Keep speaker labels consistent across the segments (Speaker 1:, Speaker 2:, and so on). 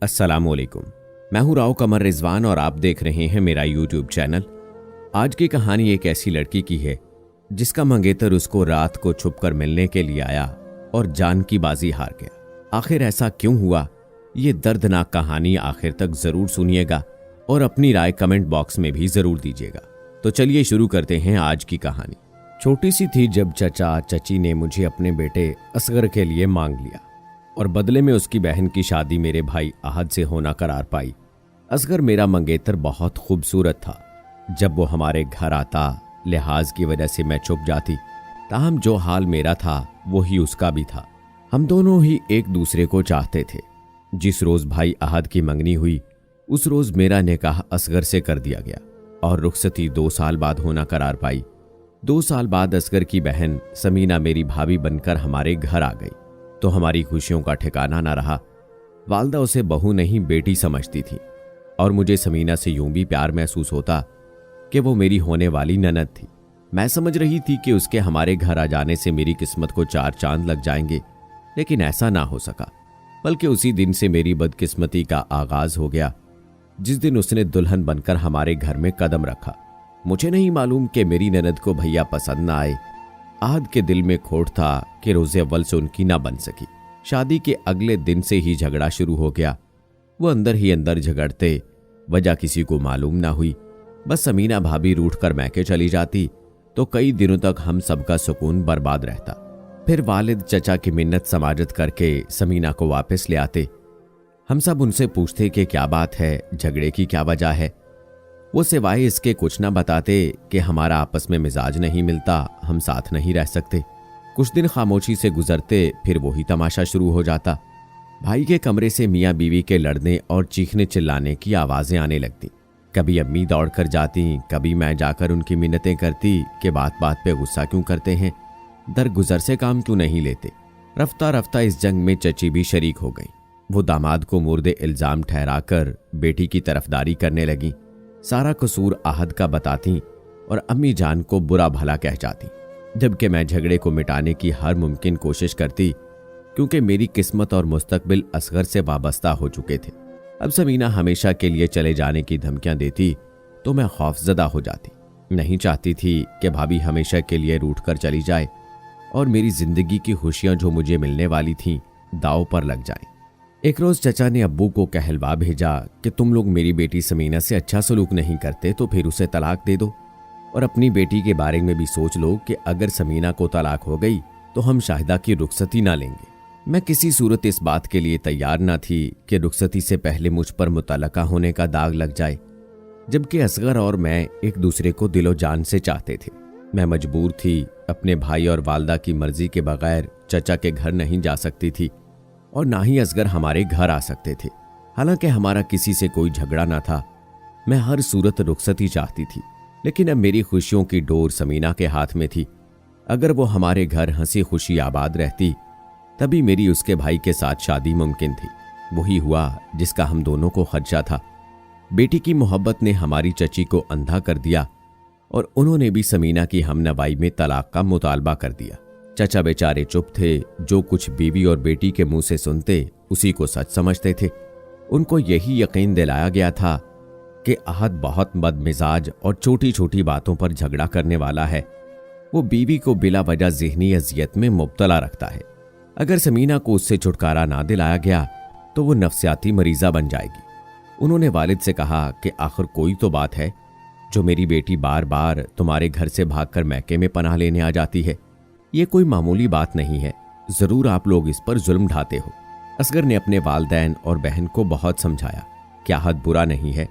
Speaker 1: अस्सलामुअलैकुम। मैं हूं राव कमर रिजवान और आप देख रहे हैं मेरा यूट्यूब चैनल। आज की कहानी एक ऐसी लड़की की है जिसका मंगेतर उसको रात को छुपकर मिलने के लिए आया और जान की बाजी हार गया। आखिर ऐसा क्यों हुआ, ये दर्दनाक कहानी आखिर तक जरूर सुनिएगा और अपनी राय कमेंट बॉक्स में भी जरूर दीजिएगा। तो चलिए शुरू करते हैं आज की कहानी। छोटी सी थी जब चचा चची ने मुझे अपने बेटे असगर के लिए मांग लिया और बदले में उसकी बहन की शादी मेरे भाई आहद से होना करार पाई। असगर मेरा मंगेतर बहुत खूबसूरत था। जब वो हमारे घर आता लिहाज की वजह से मैं चुप जाती, ताहम जो हाल मेरा था वही उसका भी था। हम दोनों ही एक दूसरे को चाहते थे। जिस रोज भाई आहद की मंगनी हुई उस रोज मेरा निकाह असगर से कर दिया गया और रुखसती 2 साल बाद होना करार पाई। 2 साल बाद असगर की बहन समीना मेरी भाभी बनकर हमारे घर आ गई तो हमारी खुशियों का ठिकाना न रहा। वालदा उसे बहू नहीं बेटी समझती थी और मुझे समीना से यूं भी प्यार महसूस होता कि वो मेरी होने वाली ननद थी। मैं समझ रही थी कि उसके हमारे घर आ जाने से मेरी किस्मत को 4 चांद लग जाएंगे, लेकिन ऐसा ना हो सका। बल्कि उसी दिन से मेरी बदकिस्मती का आगाज हो गया जिस दिन उसने दुल्हन बनकर हमारे घर में कदम रखा। मुझे नहीं मालूम कि मेरी ननद को भैया पसंद न आए। आहद के दिल में खोट था कि रोज़े अव्वल से उनकी ना बन सकी। शादी के अगले दिन से ही झगड़ा शुरू हो गया। वो अंदर ही अंदर झगड़ते, वजह किसी को मालूम ना हुई। बस समीना भाभी रूठ कर मैके चली जाती तो कई दिनों तक हम सबका सुकून बर्बाद रहता। फिर वालिद चचा की मिन्नत समाजत करके समीना को वापस ले आते। हम सब उनसे पूछते कि क्या बात है, झगड़े की क्या वजह है। वो सिवाय इसके कुछ ना बताते कि हमारा आपस में मिजाज नहीं मिलता, हम साथ नहीं रह सकते। कुछ दिन खामोशी से गुजरते, फिर वही तमाशा शुरू हो जाता। भाई के कमरे से मियाँ बीवी के लड़ने और चीखने चिल्लाने की आवाजें आने लगती। कभी अम्मी दौड़ कर जाती, कभी मैं जाकर उनकी मिन्नतें करती कि बात बात पे गुस्सा क्यों करते हैं, दरगुजर से काम क्यों नहीं लेते। रफ्ता रफ्ता इस जंग में चची भी शरीक हो गई। वो दामाद को मुर्दे इल्जाम ठहराकर बेटी की तरफदारी करने लगी। सारा कसूर आहद का बताती और अम्मी जान को बुरा भला कह जाती, जबकि मैं झगड़े को मिटाने की हर मुमकिन कोशिश करती क्योंकि मेरी किस्मत और मुस्तकबिल असगर से वाबस्ता हो चुके थे। अब समीना हमेशा के लिए चले जाने की धमकियां देती तो मैं खौफजदा हो जाती। नहीं चाहती थी कि भाभी हमेशा के लिए रूठ कर चली जाए और मेरी जिंदगी की खुशियां जो मुझे मिलने वाली थीं दांव पर लग जाएं। एक रोज चचा ने अब्बू को कहलवा भेजा कि तुम लोग मेरी बेटी समीना से अच्छा सलूक नहीं करते तो फिर उसे तलाक दे दो और अपनी बेटी के बारे में भी सोच लो कि अगर समीना को तलाक हो गई तो हम शाहिदा की रुखसती ना लेंगे। मैं किसी सूरत इस बात के लिए तैयार ना थी कि रुखसती से पहले मुझ पर मुतल्लका होने का दाग लग जाए, जबकि असगर और मैं एक दूसरे को दिलो जान से चाहते थे। मैं मजबूर थी, अपने भाई और वालदा की मर्जी के बगैर चचा के घर नहीं जा सकती थी और ना ही असगर हमारे घर आ सकते थे। हालांकि हमारा किसी से कोई झगड़ा ना था। मैं हर सूरत रुखसती चाहती थी, लेकिन अब मेरी खुशियों की डोर समीना के हाथ में थी। अगर वो हमारे घर हंसी खुशी आबाद रहती तभी मेरी उसके भाई के साथ शादी मुमकिन थी। वही हुआ जिसका हम दोनों को खदशा था। बेटी की मोहब्बत ने हमारी चची को अंधा कर दिया और उन्होंने भी समीना की हमनवाई में तलाक का मुतालबा कर दिया। चचा बेचारे चुप थे। जो कुछ बीवी और बेटी के मुंह से सुनते उसी को सच समझते थे। उनको यही यकीन दिलाया गया था कि आहद बहुत बदमिजाज और छोटी छोटी बातों पर झगड़ा करने वाला है। वो बीवी को बिला वजह ज़हनी अजियत में मुब्तला रखता है। अगर समीना को उससे छुटकारा ना दिलाया गया तो वो नफ्सियाती मरीजा बन जाएगी। उन्होंने वालिद से कहा कि आखिर कोई तो बात है जो मेरी बेटी बार बार तुम्हारे घर से भागकर मैके में पनाह लेने आ जाती है। ये कोई मामूली बात नहीं है, जरूर आप लोग इस पर जुल्म ढाते हो। असगर ने अपने वालदैन और बहन को बहुत समझाया कि आहद बुरा नहीं है,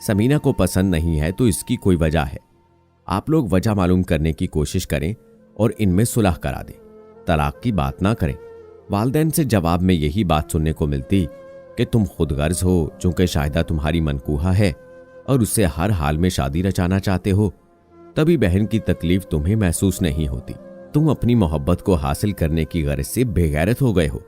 Speaker 1: समीना को पसंद नहीं है तो इसकी कोई वजह है। आप लोग वजह मालूम करने की कोशिश करें और इनमें सुलह करा दें, तलाक की बात ना करें। वालदैन से जवाब में यही बात सुनने को मिलती कि तुम खुद गर्ज हो, चूंकि शाहिदा तुम्हारी मनकूहा है और उससे हर हाल में शादी रचाना चाहते हो, तभी बहन की तकलीफ तुम्हें महसूस नहीं होती। तुम अपनी मोहब्बत को हासिल करने की गरज से बेगैरत हो गए हो।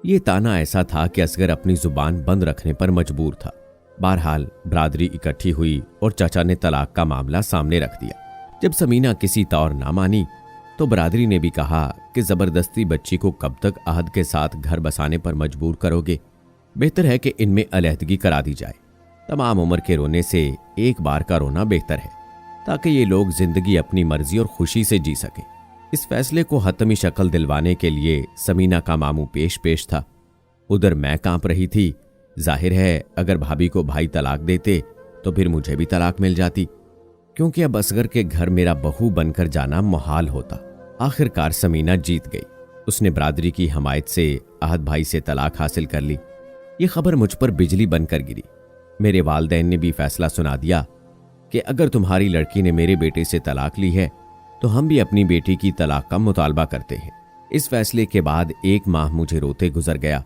Speaker 1: ये ताना ऐसा था कि असगर अपनी जुबान बंद रखने पर मजबूर था। बहरहाल बरादरी इकट्ठी हुई और चाचा ने तलाक का मामला सामने रख दिया। जब समीना किसी तौर ना मानी तो बरादरी ने भी कहा कि जबरदस्ती बच्ची को कब तक आहद के साथ घर बसाने पर मजबूर करोगे। बेहतर है कि इनमें अलहदगी करा दी जाए। तमाम उम्र के रोने से एक बार का रोना बेहतर है, ताकि ये लोग जिंदगी अपनी मर्जी और खुशी से जी सकें। इस फैसले को हतमी शक्ल दिलवाने के लिए समीना का मामू पेश था। उधर मैं कांप रही थी। जाहिर है अगर भाभी को भाई तलाक देते तो फिर मुझे भी तलाक मिल जाती, क्योंकि अब असगर के घर मेरा बहू बनकर जाना मुहाल होता। आखिरकार समीना जीत गई। उसने बरादरी की हमायत से आहद भाई से तलाक हासिल कर ली। ये खबर मुझ पर बिजली बनकर गिरी। मेरे वालिदैन ने भी फैसला सुना दिया कि अगर तुम्हारी लड़की ने मेरे बेटे से तलाक ली है तो हम भी अपनी बेटी की तलाक का मुतालबा करते हैं। इस फैसले के बाद 1 माह मुझे रोते गुजर गया।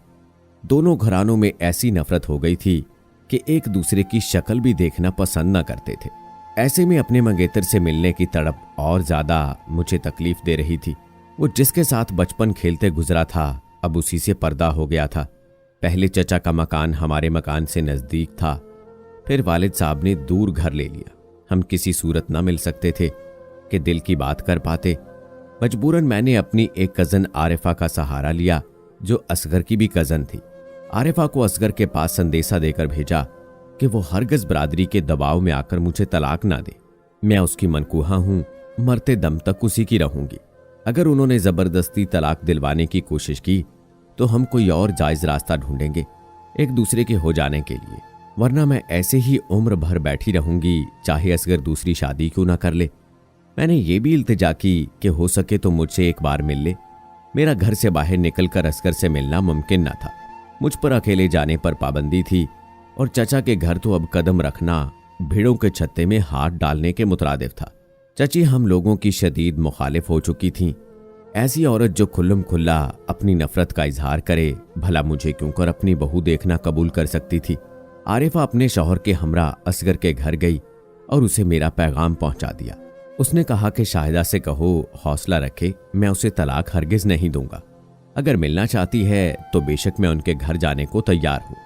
Speaker 1: दोनों घरानों में ऐसी नफरत हो गई थी कि एक दूसरे की शक्ल भी देखना पसंद न करते थे। ऐसे में अपने मंगेतर से मिलने की तड़प और ज्यादा मुझे तकलीफ दे रही थी। वो जिसके साथ बचपन खेलते गुजरा था अब उसी से पर्दा हो गया था। पहले चचा का मकान हमारे मकान से नजदीक था, फिर वालिद साहब ने दूर घर ले लिया। हम किसी सूरत न मिल सकते थे कि दिल की बात कर पाते। मजबूरन मैंने अपनी एक कजन आरिफा का सहारा लिया, जो असगर की भी कजन थी। आरिफा को असगर के पास संदेशा देकर भेजा कि वो हरगिज़ बरादरी के दबाव में आकर मुझे तलाक ना दे। मैं उसकी मनकूहा हूं, मरते दम तक उसी की रहूंगी। अगर उन्होंने जबरदस्ती तलाक दिलवाने की कोशिश की तो हम कोई और जायज रास्ता ढूंढेंगे एक दूसरे के हो जाने के लिए, वरना मैं ऐसे ही उम्र भर बैठी रहूंगी, चाहे असगर दूसरी शादी क्यों ना कर ले। मैंने ये भी इल्तिजा की कि हो सके तो मुझसे एक बार मिल ले। मेरा घर से बाहर निकलकर असगर से मिलना मुमकिन न था। मुझ पर अकेले जाने पर पाबंदी थी और चचा के घर तो अब कदम रखना भेड़ों के छत्ते में हाथ डालने के मुतरादिफ था। चची हम लोगों की शदीद मुखालिफ हो चुकी थीं। ऐसी औरत जो खुल्लम खुल्ला अपनी नफरत का इजहार करे, भला मुझे क्यों कर अपनी बहू देखना कबूल कर सकती थी। आरिफा अपने शौहर के हमरा असगर के घर गई और उसे मेरा पैगाम पहुंचा दिया। उसने कहा कि शाहिदा से कहो हौसला रखे, मैं उसे तलाक हरगिज नहीं दूंगा। अगर मिलना चाहती है तो बेशक मैं उनके घर जाने को तैयार हूं।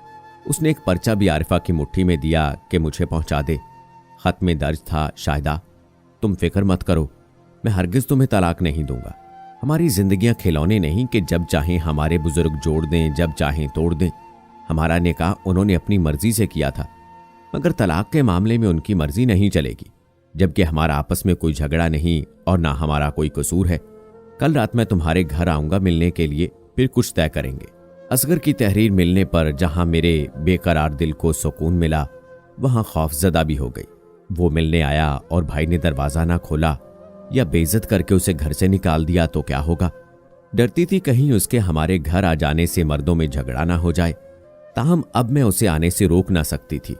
Speaker 1: उसने एक पर्चा भी आरिफा की मुट्ठी में दिया कि मुझे पहुंचा दे। खत में दर्ज था, शाहिदा तुम फिक्र मत करो, मैं हरगिज तुम्हें तलाक नहीं दूंगा। हमारी जिंदगियां खिलौने नहीं कि जब चाहें हमारे बुजुर्ग जोड़ दें, जब चाहें तोड़ दें। हमारा निकाह उन्होंने अपनी मर्जी से किया था, मगर तलाक के मामले में उनकी मर्जी नहीं चलेगी, जबकि हमारा आपस में कोई झगड़ा नहीं और ना हमारा कोई कसूर है। कल रात मैं तुम्हारे घर आऊंगा मिलने के लिए, फिर कुछ तय करेंगे। असगर की तहरीर मिलने पर जहां मेरे बेकरार दिल को सुकून मिला, वहां खौफजदा भी हो गई। वो मिलने आया और भाई ने दरवाजा ना खोला या बेइज्जत करके उसे घर से निकाल दिया तो क्या होगा। डरती थी कहीं उसके हमारे घर आ जाने से मर्दों में झगड़ा ना हो जाए। ताहम अब मैं उसे आने से रोक ना सकती थी।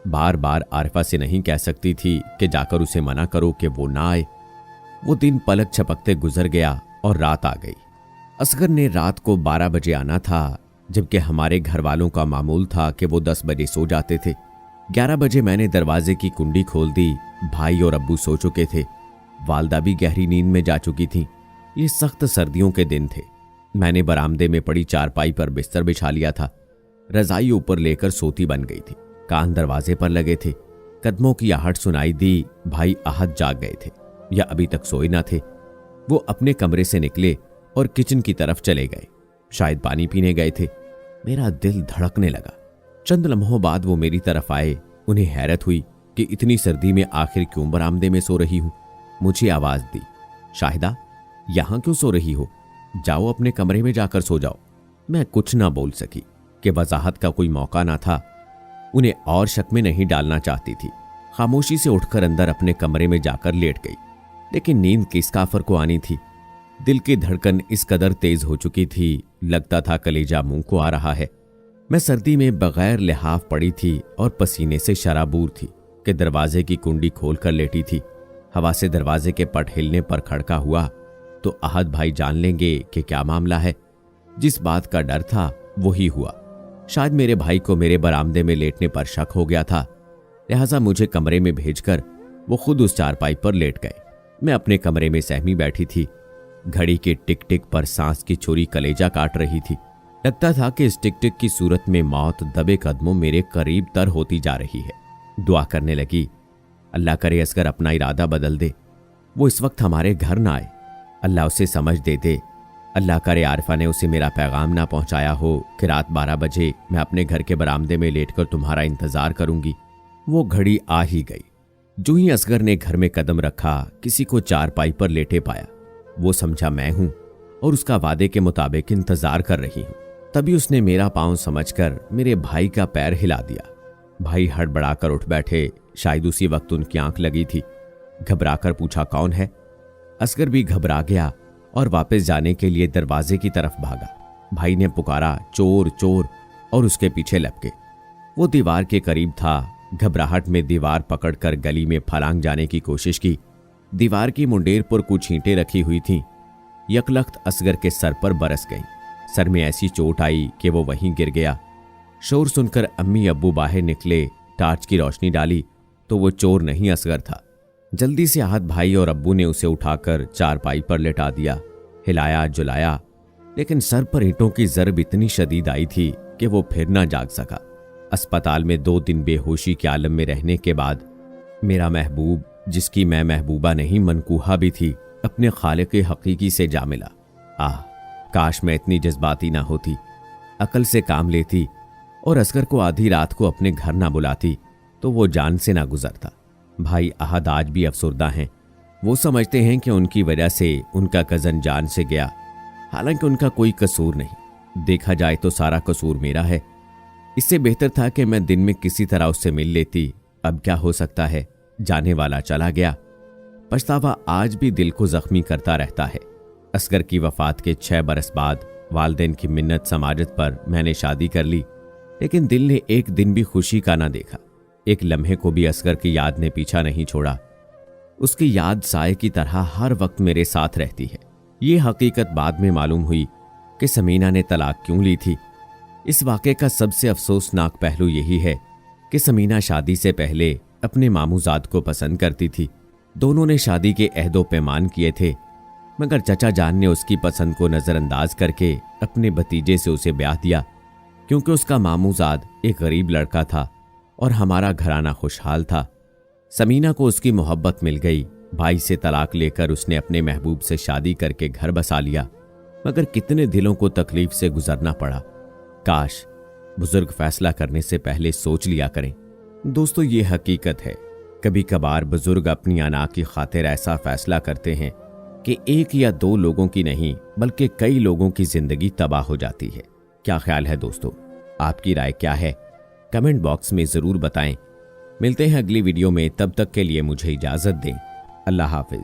Speaker 1: बार बार आरिफा से नहीं कह सकती थी कि जाकर उसे मना करो कि वो ना आए। वो दिन पलक झपकते गुजर गया और रात आ गई। असगर ने रात को 12 बजे आना था, जबकि हमारे घर वालों का मामूल था कि वो 10 बजे सो जाते थे। 11 बजे मैंने दरवाजे की कुंडी खोल दी। भाई और अब्बू सो चुके थे, वालदा भी गहरी नींद में जा चुकी थी। ये सख्त सर्दियों के दिन थे। मैंने बरामदे में पड़ी चारपाई पर बिस्तर बिछा लिया था। रजाई ऊपर लेकर सोती बन गई थी। कान दरवाजे पर लगे थे। कदमों की आहट सुनाई दी। भाई आहत जाग गए थे या अभी तक सोए ना थे। वो अपने कमरे से निकले और किचन की तरफ चले गए। शायद पानी पीने गए थे। मेरा दिल धड़कने लगा। चंद लम्हों बाद वो मेरी तरफ आए। उन्हें हैरत हुई कि इतनी सर्दी में आखिर क्यों बरामदे में सो रही हूं। मुझे आवाज दी, शाहिदा यहां क्यों सो रही हो, जाओ अपने कमरे में जाकर सो जाओ। मैं कुछ ना बोल सकी कि वजाहत का कोई मौका ना था। उन्हें और शक में नहीं डालना चाहती थी। खामोशी से उठकर अंदर अपने कमरे में जाकर लेट गई। लेकिन नींद किस काफर को आनी थी। दिल की धड़कन इस कदर तेज हो चुकी थी, लगता था कलेजा मुंह को आ रहा है। मैं सर्दी में बगैर लिहाफ पड़ी थी और पसीने से शराबूर थी कि दरवाजे की कुंडी खोल कर लेटी थी। हवा से दरवाजे के पट हिलने पर खड़का हुआ तो आहत भाई जान लेंगे कि क्या मामला है। जिस बात का डर था वही हुआ। शायद मेरे भाई को मेरे बरामदे में लेटने पर शक हो गया था, लिहाजा मुझे कमरे में भेजकर वो खुद उस चारपाई पर लेट गए। मैं अपने कमरे में सहमी बैठी थी। घड़ी के टिक टिक पर सांस की छुरी कलेजा काट रही थी। लगता था कि इस टिक टिक की सूरत में मौत दबे कदमों मेरे करीब तर होती जा रही है। दुआ करने लगी, अल्लाह करे असगर अपना इरादा बदल दे, वो इस वक्त हमारे घर ना आए। अल्लाह उसे समझ दे दे अल्लाह करे आरिफा ने उसे मेरा पैगाम ना पहुंचाया हो कि रात 12 बजे मैं अपने घर के बरामदे में लेटकर तुम्हारा इंतजार करूंगी। वो घड़ी आ ही गई। जो ही असगर ने घर में कदम रखा, किसी को चारपाई पर लेटे पाया। वो समझा मैं हूं और उसका वादे के मुताबिक इंतजार कर रही हूं। तभी उसने मेरा पांव समझकर मेरे भाई का पैर हिला दिया। भाई हड़बड़ाकर उठ बैठे। शायद उसी वक्त उनकी आंख लगी थी। घबराकर पूछा, कौन है? असगर भी घबरा गया और वापस जाने के लिए दरवाजे की तरफ भागा। भाई ने पुकारा, चोर चोर, और उसके पीछे लपके। वो दीवार के करीब था। घबराहट में दीवार पकड़कर गली में फलांग जाने की कोशिश की। दीवार की मुंडेर पर कुछ ईंटें रखी हुई थीं। यकलख्त असगर के सर पर बरस गई। सर में ऐसी चोट आई कि वो वहीं गिर गया। शोर सुनकर अम्मी अब्बू बाहर निकले। टार्च की रोशनी डाली तो वो चोर नहीं असगर था। जल्दी से आहत भाई और अब्बू ने उसे उठाकर चारपाई पर लेटा दिया। हिलाया जुलाया, लेकिन सर पर ईंटों की ज़रब इतनी शदीद आई थी कि वो फिर ना जाग सका। अस्पताल में 2 दिन बेहोशी के आलम में रहने के बाद मेरा महबूब, जिसकी मैं महबूबा नहीं मनकूहा भी थी, अपने खालिक हकीकी से जा मिला। आह, काश मैं इतनी जज्बाती ना होती, अकल से काम लेती और असगर को आधी रात को अपने घर ना बुलाती तो वो जान से ना गुजरता। भाई अहद आज भी अफसुर्दा हैं। वो समझते हैं कि उनकी वजह से उनका कज़न जान से गया, हालांकि उनका कोई कसूर नहीं। देखा जाए तो सारा कसूर मेरा है। इससे बेहतर था कि मैं दिन में किसी तरह उससे मिल लेती। अब क्या हो सकता है, जाने वाला चला गया। पछतावा आज भी दिल को जख्मी करता रहता है। असगर की वफात के 6 बरस बाद वालिदैन की मिन्नत समाजत पर मैंने शादी कर ली, लेकिन दिल ने एक दिन भी खुशी का ना देखा। एक लम्हे को भी असगर की याद ने पीछा नहीं छोड़ा। उसकी याद साए की तरह हर वक्त मेरे साथ रहती है। ये हकीकत बाद में मालूम हुई कि समीना ने तलाक क्यों ली थी। इस वाक़े का सबसे अफसोसनाक पहलू यही है कि समीना शादी से पहले अपने मामूजाद को पसंद करती थी। दोनों ने शादी के अहदो पैमान किए थे, मगर चचा जान ने उसकी पसंद को नज़रअंदाज करके अपने भतीजे से उसे ब्याह दिया, क्योंकि उसका मामूजाद एक गरीब लड़का था और हमारा घराना खुशहाल था। समीना को उसकी मोहब्बत मिल गई। भाई से तलाक लेकर उसने अपने महबूब से शादी करके घर बसा लिया, मगर कितने दिलों को तकलीफ से गुजरना पड़ा। काश बुजुर्ग फैसला करने से पहले सोच लिया करें। दोस्तों, ये हकीकत है, कभी कभार बुजुर्ग अपनी अना की खातिर ऐसा फैसला करते हैं कि 1 या 2 लोगों की नहीं बल्कि कई लोगों की जिंदगी तबाह हो जाती है। क्या ख्याल है दोस्तों? आपकी राय क्या है? कमेंट बॉक्स में जरूर बताएं। मिलते हैं अगली वीडियो में, तब तक के लिए मुझे इजाजत दें। अल्लाह हाफिज।